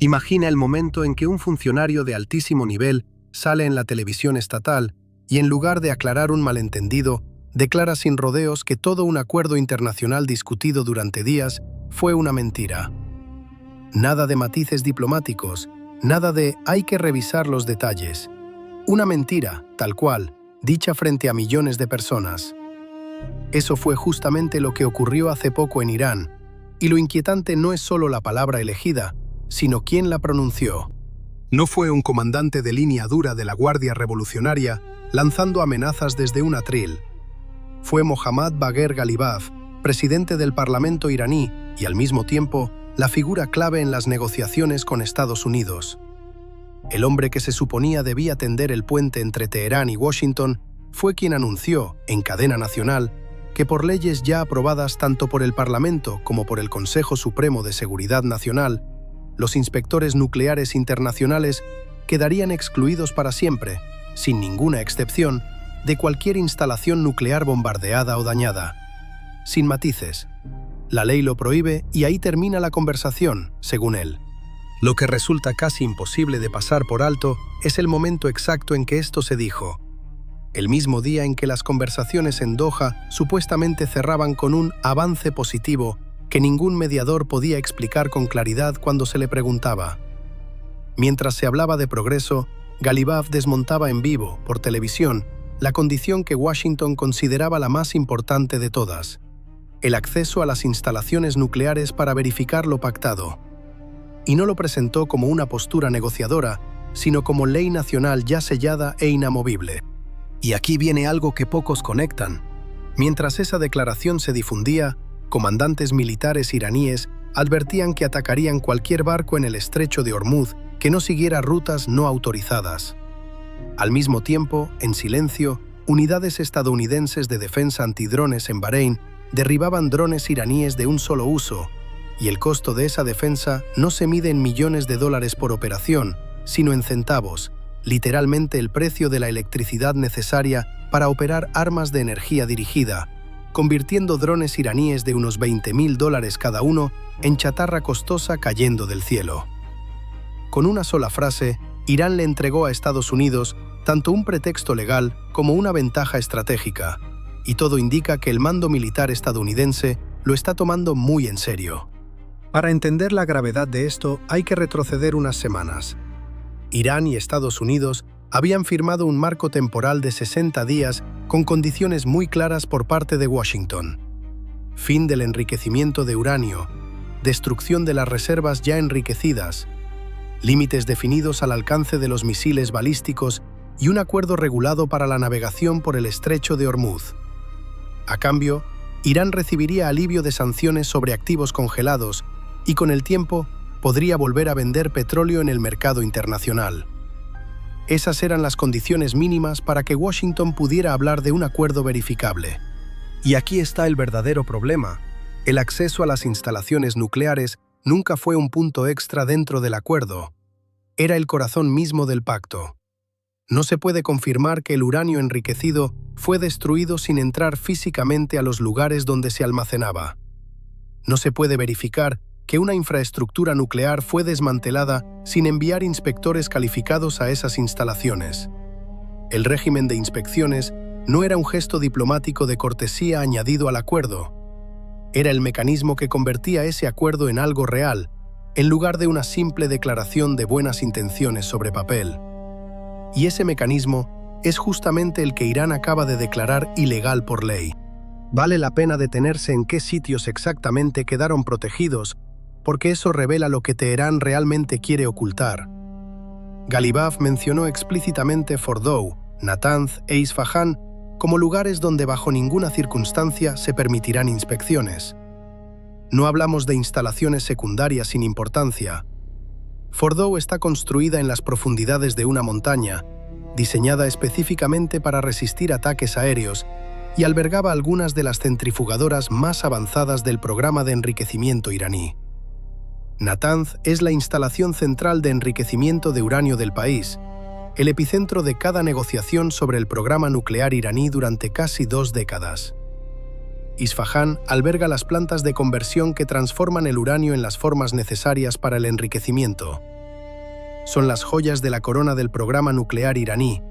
Imagina el momento en que un funcionario de altísimo nivel sale en la televisión estatal y en lugar de aclarar un malentendido, declara sin rodeos que todo un acuerdo internacional discutido durante días fue una mentira. Nada de matices diplomáticos, nada de hay que revisar los detalles. Una mentira, tal cual, dicha frente a millones de personas. Eso fue justamente lo que ocurrió hace poco en Irán, y lo inquietante no es solo la palabra elegida, sino quién la pronunció. No fue un comandante de línea dura de la Guardia Revolucionaria lanzando amenazas desde un atril. Fue Mohammad Bagher Ghalibaf, presidente del Parlamento iraní y al mismo tiempo la figura clave en las negociaciones con Estados Unidos. El hombre que se suponía debía tender el puente entre Teherán y Washington fue quien anunció, en cadena nacional, que por leyes ya aprobadas tanto por el Parlamento como por el Consejo Supremo de Seguridad Nacional, los inspectores nucleares internacionales quedarían excluidos para siempre, sin ninguna excepción, de cualquier instalación nuclear bombardeada o dañada. Sin matices. La ley lo prohíbe y ahí termina la conversación, según él. Lo que resulta casi imposible de pasar por alto es el momento exacto en que esto se dijo. El mismo día en que las conversaciones en Doha supuestamente cerraban con un avance positivo que ningún mediador podía explicar con claridad cuando se le preguntaba. Mientras se hablaba de progreso, Ghalibaf desmontaba en vivo, por televisión, la condición que Washington consideraba la más importante de todas: el acceso a las instalaciones nucleares para verificar lo pactado. Y no lo presentó como una postura negociadora, sino como ley nacional ya sellada e inamovible. Y aquí viene algo que pocos conectan. Mientras esa declaración se difundía, comandantes militares iraníes advertían que atacarían cualquier barco en el estrecho de Hormuz que no siguiera rutas no autorizadas. Al mismo tiempo, en silencio, unidades estadounidenses de defensa antidrones en Bahrein derribaban drones iraníes de un solo uso, y el costo de esa defensa no se mide en millones de dólares por operación, sino en centavos, literalmente el precio de la electricidad necesaria para operar armas de energía dirigida, convirtiendo drones iraníes de unos $20.000 cada uno en chatarra costosa cayendo del cielo. Con una sola frase, Irán le entregó a Estados Unidos tanto un pretexto legal como una ventaja estratégica, y todo indica que el mando militar estadounidense lo está tomando muy en serio. Para entender la gravedad de esto, hay que retroceder unas semanas. Irán y Estados Unidos habían firmado un marco temporal de 60 días con condiciones muy claras por parte de Washington. Fin del enriquecimiento de uranio, destrucción de las reservas ya enriquecidas, límites definidos al alcance de los misiles balísticos y un acuerdo regulado para la navegación por el estrecho de Hormuz. A cambio, Irán recibiría alivio de sanciones sobre activos congelados y con el tiempo podría volver a vender petróleo en el mercado internacional. Esas eran las condiciones mínimas para que Washington pudiera hablar de un acuerdo verificable. Y aquí está el verdadero problema. El acceso a las instalaciones nucleares nunca fue un punto extra dentro del acuerdo. Era el corazón mismo del pacto. No se puede confirmar que el uranio enriquecido fue destruido sin entrar físicamente a los lugares donde se almacenaba. No se puede verificar que una infraestructura nuclear fue desmantelada sin enviar inspectores calificados a esas instalaciones. El régimen de inspecciones no era un gesto diplomático de cortesía añadido al acuerdo. Era el mecanismo que convertía ese acuerdo en algo real, en lugar de una simple declaración de buenas intenciones sobre papel. Y ese mecanismo es justamente el que Irán acaba de declarar ilegal por ley. Vale la pena detenerse en qué sitios exactamente quedaron protegidos, porque eso revela lo que Teherán realmente quiere ocultar. Ghalibaf mencionó explícitamente Fordow, Natanz e Isfahán como lugares donde bajo ninguna circunstancia se permitirán inspecciones. No hablamos de instalaciones secundarias sin importancia. Fordow está construida en las profundidades de una montaña, diseñada específicamente para resistir ataques aéreos, y albergaba algunas de las centrifugadoras más avanzadas del programa de enriquecimiento iraní. Natanz es la instalación central de enriquecimiento de uranio del país, el epicentro de cada negociación sobre el programa nuclear iraní durante casi 2 décadas. Isfahán alberga las plantas de conversión que transforman el uranio en las formas necesarias para el enriquecimiento. Son las joyas de la corona del programa nuclear iraní,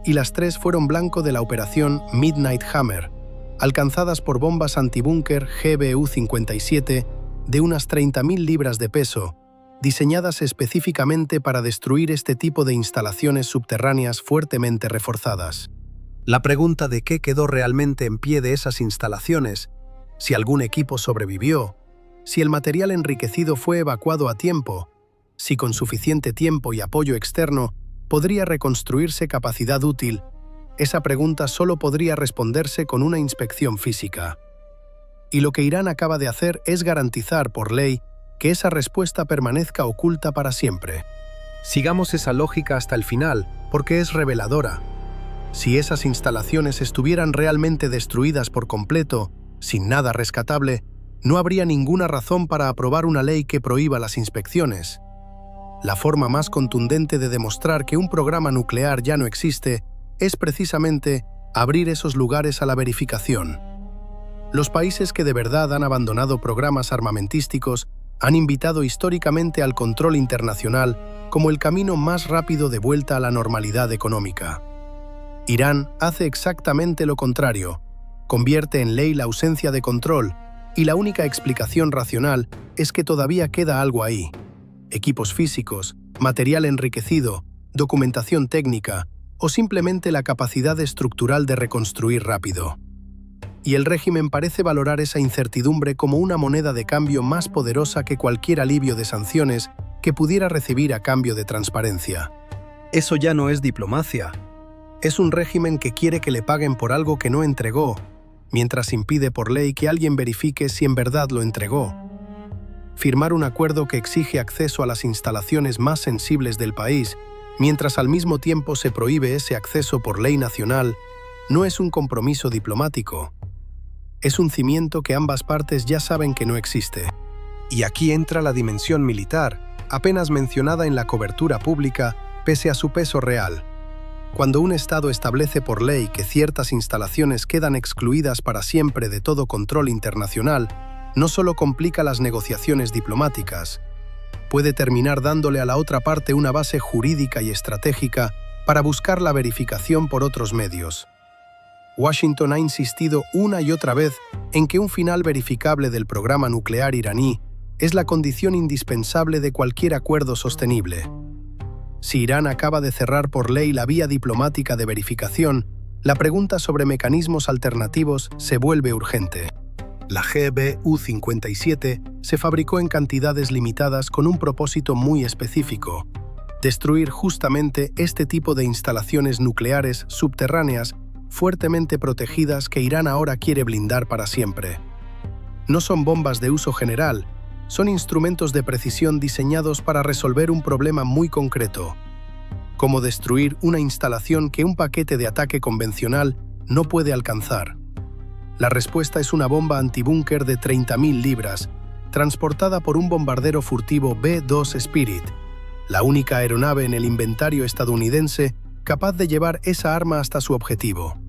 y las tres fueron blanco de la operación Midnight Hammer, alcanzadas por bombas antibúnker GBU-57 de unas 30.000 libras de peso, diseñadas específicamente para destruir este tipo de instalaciones subterráneas fuertemente reforzadas. La pregunta de qué quedó realmente en pie de esas instalaciones, si algún equipo sobrevivió, si el material enriquecido fue evacuado a tiempo, si con suficiente tiempo y apoyo externo podría reconstruirse capacidad útil, esa pregunta solo podría responderse con una inspección física. Y lo que Irán acaba de hacer es garantizar por ley que esa respuesta permanezca oculta para siempre. Sigamos esa lógica hasta el final, porque es reveladora. Si esas instalaciones estuvieran realmente destruidas por completo, sin nada rescatable, no habría ninguna razón para aprobar una ley que prohíba las inspecciones. La forma más contundente de demostrar que un programa nuclear ya no existe es precisamente abrir esos lugares a la verificación. Los países que de verdad han abandonado programas armamentísticos han invitado históricamente al control internacional como el camino más rápido de vuelta a la normalidad económica. Irán hace exactamente lo contrario, convierte en ley la ausencia de control, y la única explicación racional es que todavía queda algo ahí. Equipos físicos, material enriquecido, documentación técnica o simplemente la capacidad estructural de reconstruir rápido. Y el régimen parece valorar esa incertidumbre como una moneda de cambio más poderosa que cualquier alivio de sanciones que pudiera recibir a cambio de transparencia. Eso ya no es diplomacia. Es un régimen que quiere que le paguen por algo que no entregó, mientras impide por ley que alguien verifique si en verdad lo entregó. Firmar un acuerdo que exige acceso a las instalaciones más sensibles del país, mientras al mismo tiempo se prohíbe ese acceso por ley nacional, no es un compromiso diplomático. Es un cimiento que ambas partes ya saben que no existe. Y aquí entra la dimensión militar, apenas mencionada en la cobertura pública, pese a su peso real. Cuando un Estado establece por ley que ciertas instalaciones quedan excluidas para siempre de todo control internacional, no solo complica las negociaciones diplomáticas, puede terminar dándole a la otra parte una base jurídica y estratégica para buscar la verificación por otros medios. Washington ha insistido una y otra vez en que un final verificable del programa nuclear iraní es la condición indispensable de cualquier acuerdo sostenible. Si Irán acaba de cerrar por ley la vía diplomática de verificación, la pregunta sobre mecanismos alternativos se vuelve urgente. La GBU-57 se fabricó en cantidades limitadas con un propósito muy específico: destruir justamente este tipo de instalaciones nucleares subterráneas fuertemente protegidas que Irán ahora quiere blindar para siempre. No son bombas de uso general, son instrumentos de precisión diseñados para resolver un problema muy concreto, como destruir una instalación que un paquete de ataque convencional no puede alcanzar. La respuesta es una bomba antibúnker de 30.000 libras, transportada por un bombardero furtivo B-2 Spirit, la única aeronave en el inventario estadounidense capaz de llevar esa arma hasta su objetivo.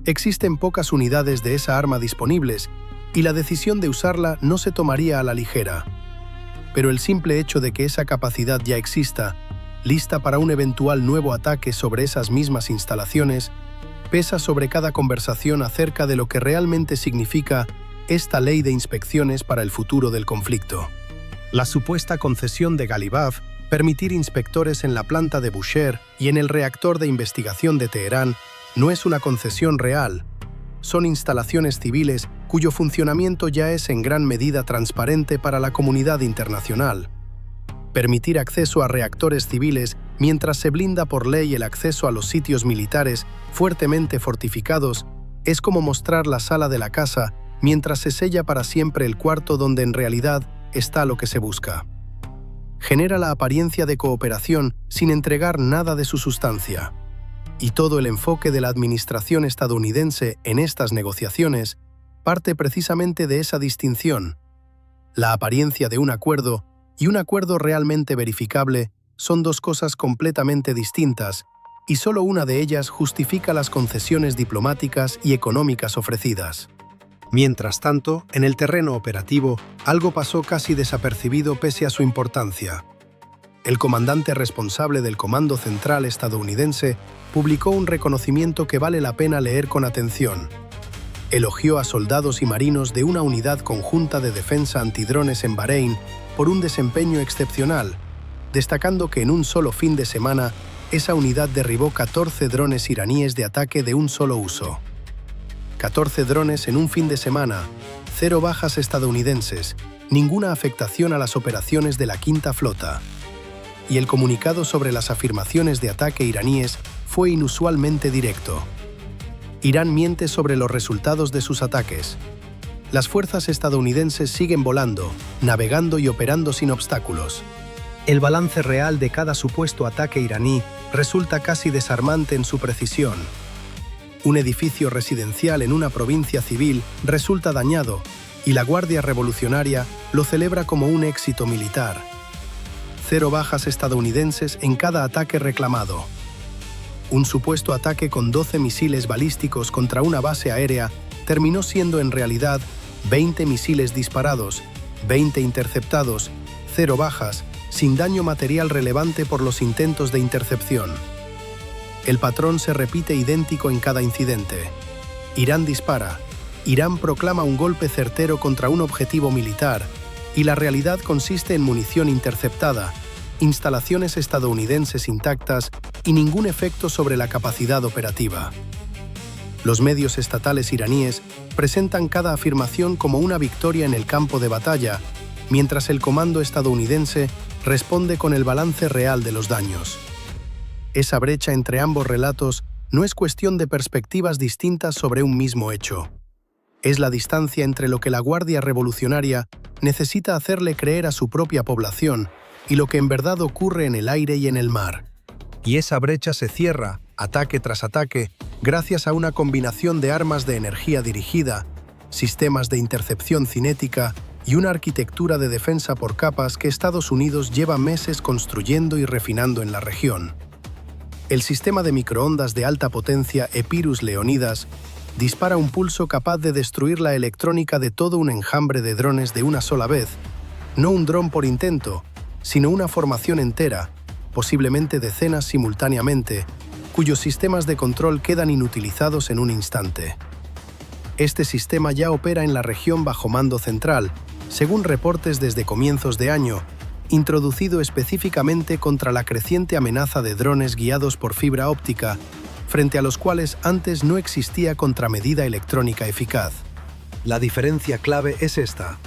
Existen pocas unidades de esa arma disponibles y la decisión de usarla no se tomaría a la ligera. Pero el simple hecho de que esa capacidad ya exista, lista para un eventual nuevo ataque sobre esas mismas instalaciones, pesa sobre cada conversación acerca de lo que realmente significa esta ley de inspecciones para el futuro del conflicto. La supuesta concesión de Galibaf, permitir inspectores en la planta de Bushehr y en el reactor de investigación de Teherán, no es una concesión real. Son instalaciones civiles cuyo funcionamiento ya es en gran medida transparente para la comunidad internacional. Permitir acceso a reactores civiles mientras se blinda por ley el acceso a los sitios militares fuertemente fortificados es como mostrar la sala de la casa mientras se sella para siempre el cuarto donde en realidad está lo que se busca. Genera la apariencia de cooperación sin entregar nada de su sustancia. Y todo el enfoque de la administración estadounidense en estas negociaciones parte precisamente de esa distinción. La apariencia de un acuerdo y un acuerdo realmente verificable son dos cosas completamente distintas, y solo una de ellas justifica las concesiones diplomáticas y económicas ofrecidas. Mientras tanto, en el terreno operativo, algo pasó casi desapercibido pese a su importancia. El comandante responsable del Comando Central estadounidense publicó un reconocimiento que vale la pena leer con atención. Elogió a soldados y marinos de una unidad conjunta de defensa antidrones en Bahrein por un desempeño excepcional, destacando que en un solo fin de semana esa unidad derribó 14 drones iraníes de ataque de un solo uso. 14 drones en un fin de semana, 0 bajas estadounidenses, ninguna afectación a las operaciones de la Quinta Flota. Y el comunicado sobre las afirmaciones de ataque iraníes fue inusualmente directo. Irán miente sobre los resultados de sus ataques. Las fuerzas estadounidenses siguen volando, navegando y operando sin obstáculos. El balance real de cada supuesto ataque iraní resulta casi desarmante en su precisión. Un edificio residencial en una provincia civil resulta dañado y la Guardia Revolucionaria lo celebra como un éxito militar. 0 bajas estadounidenses en cada ataque reclamado. Un supuesto ataque con 12 misiles balísticos contra una base aérea terminó siendo en realidad 20 misiles disparados, 20 interceptados, 0 bajas, sin daño material relevante por los intentos de intercepción. El patrón se repite idéntico en cada incidente. Irán dispara, Irán proclama un golpe certero contra un objetivo militar, y la realidad consiste en munición interceptada, instalaciones estadounidenses intactas y ningún efecto sobre la capacidad operativa. Los medios estatales iraníes presentan cada afirmación como una victoria en el campo de batalla, mientras el comando estadounidense responde con el balance real de los daños. Esa brecha entre ambos relatos no es cuestión de perspectivas distintas sobre un mismo hecho. Es la distancia entre lo que la Guardia Revolucionaria necesita hacerle creer a su propia población y lo que en verdad ocurre en el aire y en el mar. Y esa brecha se cierra, ataque tras ataque, gracias a una combinación de armas de energía dirigida, sistemas de intercepción cinética y una arquitectura de defensa por capas que Estados Unidos lleva meses construyendo y refinando en la región. El sistema de microondas de alta potencia Epirus Leonidas dispara un pulso capaz de destruir la electrónica de todo un enjambre de drones de una sola vez, no un dron por intento, sino una formación entera, posiblemente decenas simultáneamente, cuyos sistemas de control quedan inutilizados en un instante. Este sistema ya opera en la región bajo mando central, según reportes desde comienzos de año, introducido específicamente contra la creciente amenaza de drones guiados por fibra óptica, frente a los cuales antes no existía contramedida electrónica eficaz. La diferencia clave es esta.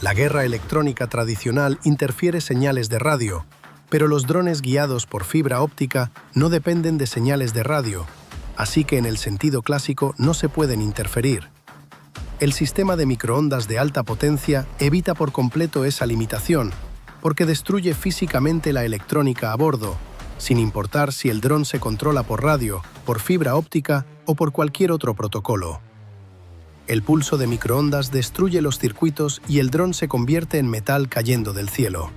La guerra electrónica tradicional interfiere señales de radio, pero los drones guiados por fibra óptica no dependen de señales de radio, así que en el sentido clásico no se pueden interferir. El sistema de microondas de alta potencia evita por completo esa limitación, porque destruye físicamente la electrónica a bordo, sin importar si el dron se controla por radio, por fibra óptica o por cualquier otro protocolo. El pulso de microondas destruye los circuitos y el dron se convierte en metal cayendo del cielo.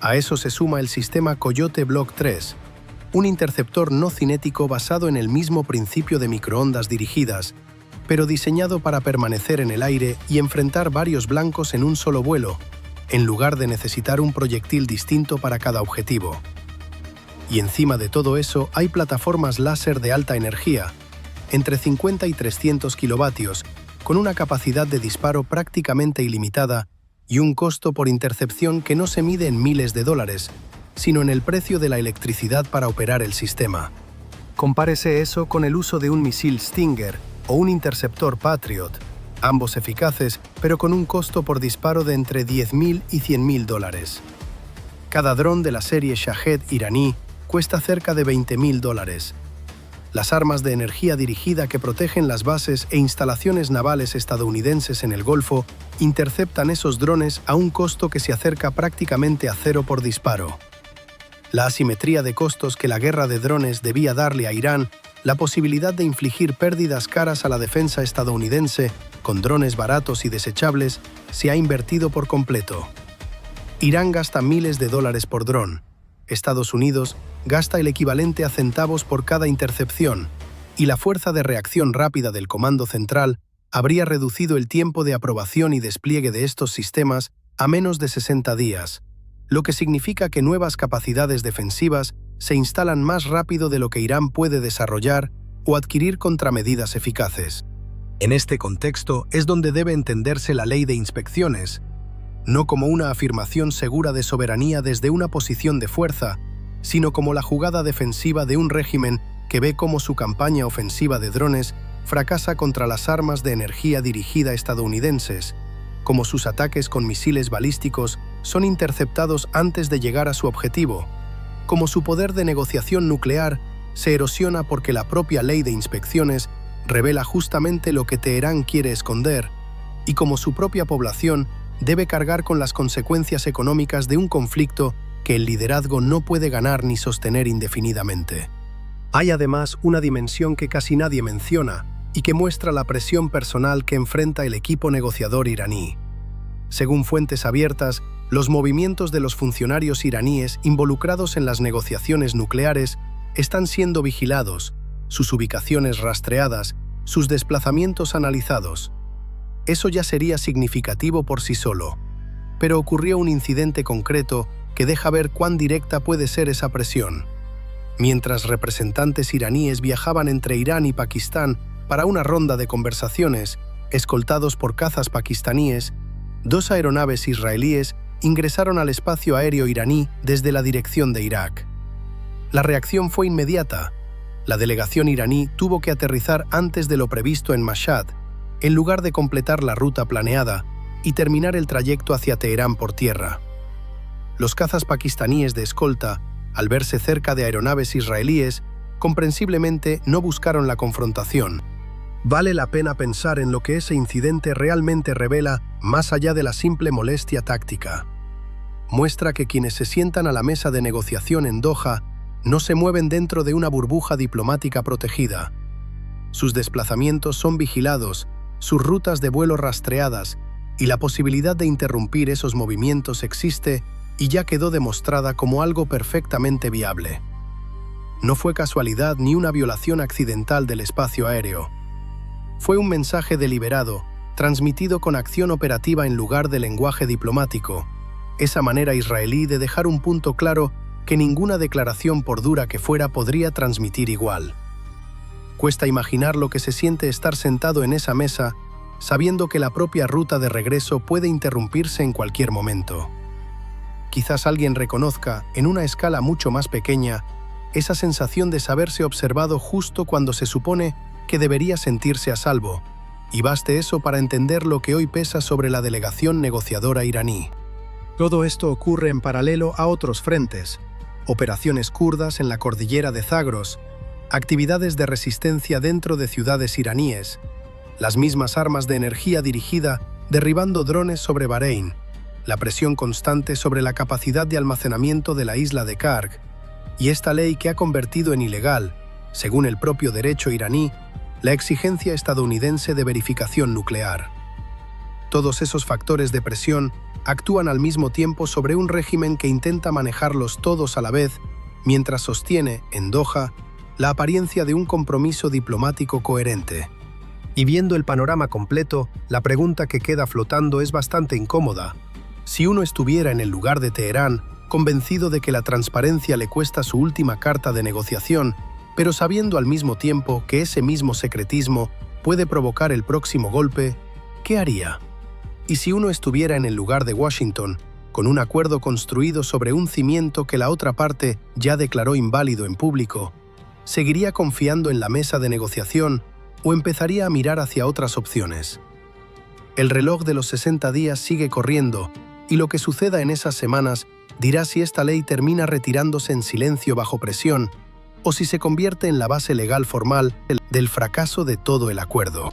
A eso se suma el sistema Coyote Block 3, un interceptor no cinético basado en el mismo principio de microondas dirigidas, pero diseñado para permanecer en el aire y enfrentar varios blancos en un solo vuelo, en lugar de necesitar un proyectil distinto para cada objetivo. Y encima de todo eso hay plataformas láser de alta energía, entre 50 y 300 kilovatios, con una capacidad de disparo prácticamente ilimitada y un costo por intercepción que no se mide en miles de dólares, sino en el precio de la electricidad para operar el sistema. Compárese eso con el uso de un misil Stinger o un interceptor Patriot, ambos eficaces, pero con un costo por disparo de entre $10.000 y $100.000. Cada dron de la serie Shahed iraní cuesta cerca de $20.000. Las armas de energía dirigida que protegen las bases e instalaciones navales estadounidenses en el Golfo interceptan esos drones a un costo que se acerca prácticamente a cero por disparo. La asimetría de costos que la guerra de drones debía darle a Irán, la posibilidad de infligir pérdidas caras a la defensa estadounidense con drones baratos y desechables, se ha invertido por completo. Irán gasta miles de dólares por dron. Estados Unidos gasta el equivalente a centavos por cada intercepción, y la fuerza de reacción rápida del Comando Central habría reducido el tiempo de aprobación y despliegue de estos sistemas a menos de 60 días, lo que significa que nuevas capacidades defensivas se instalan más rápido de lo que Irán puede desarrollar o adquirir contramedidas eficaces. En este contexto es donde debe entenderse la ley de inspecciones, no como una afirmación segura de soberanía desde una posición de fuerza, sino como la jugada defensiva de un régimen que ve cómo su campaña ofensiva de drones fracasa contra las armas de energía dirigida estadounidenses, como sus ataques con misiles balísticos son interceptados antes de llegar a su objetivo, como su poder de negociación nuclear se erosiona porque la propia ley de inspecciones revela justamente lo que Teherán quiere esconder, y como su propia población debe cargar con las consecuencias económicas de un conflicto que el liderazgo no puede ganar ni sostener indefinidamente. Hay además una dimensión que casi nadie menciona y que muestra la presión personal que enfrenta el equipo negociador iraní. Según fuentes abiertas, los movimientos de los funcionarios iraníes involucrados en las negociaciones nucleares están siendo vigilados, sus ubicaciones rastreadas, sus desplazamientos analizados. Eso ya sería significativo por sí solo, pero ocurrió un incidente concreto que deja ver cuán directa puede ser esa presión. Mientras representantes iraníes viajaban entre Irán y Pakistán para una ronda de conversaciones, escoltados por cazas pakistaníes, 2 aeronaves israelíes ingresaron al espacio aéreo iraní desde la dirección de Irak. La reacción fue inmediata. La delegación iraní tuvo que aterrizar antes de lo previsto en Mashhad, en lugar de completar la ruta planeada y terminar el trayecto hacia Teherán por tierra. Los cazas pakistaníes de escolta, al verse cerca de aeronaves israelíes, comprensiblemente no buscaron la confrontación. Vale la pena pensar en lo que ese incidente realmente revela más allá de la simple molestia táctica. Muestra que quienes se sientan a la mesa de negociación en Doha no se mueven dentro de una burbuja diplomática protegida. Sus desplazamientos son vigilados, sus rutas de vuelo rastreadas, y la posibilidad de interrumpir esos movimientos existe y ya quedó demostrada como algo perfectamente viable. No fue casualidad ni una violación accidental del espacio aéreo. Fue un mensaje deliberado, transmitido con acción operativa en lugar de lenguaje diplomático, esa manera israelí de dejar un punto claro que ninguna declaración por dura que fuera podría transmitir igual. Cuesta imaginar lo que se siente estar sentado en esa mesa, sabiendo que la propia ruta de regreso puede interrumpirse en cualquier momento. Quizás alguien reconozca, en una escala mucho más pequeña, esa sensación de saberse observado justo cuando se supone que debería sentirse a salvo, y baste eso para entender lo que hoy pesa sobre la delegación negociadora iraní. Todo esto ocurre en paralelo a otros frentes: operaciones kurdas en la cordillera de Zagros, actividades de resistencia dentro de ciudades iraníes, las mismas armas de energía dirigida derribando drones sobre Bahrein, la presión constante sobre la capacidad de almacenamiento de la isla de Karg, y esta ley que ha convertido en ilegal, según el propio derecho iraní, la exigencia estadounidense de verificación nuclear. Todos esos factores de presión actúan al mismo tiempo sobre un régimen que intenta manejarlos todos a la vez, mientras sostiene, en Doha, la apariencia de un compromiso diplomático coherente. Y viendo el panorama completo, la pregunta que queda flotando es bastante incómoda. Si uno estuviera en el lugar de Teherán, convencido de que la transparencia le cuesta su última carta de negociación, pero sabiendo al mismo tiempo que ese mismo secretismo puede provocar el próximo golpe, ¿qué haría? Y si uno estuviera en el lugar de Washington, con un acuerdo construido sobre un cimiento que la otra parte ya declaró inválido en público, ¿seguiría confiando en la mesa de negociación o empezaría a mirar hacia otras opciones? El reloj de los 60 días sigue corriendo, y lo que suceda en esas semanas dirá si esta ley termina retirándose en silencio bajo presión o si se convierte en la base legal formal del fracaso de todo el acuerdo.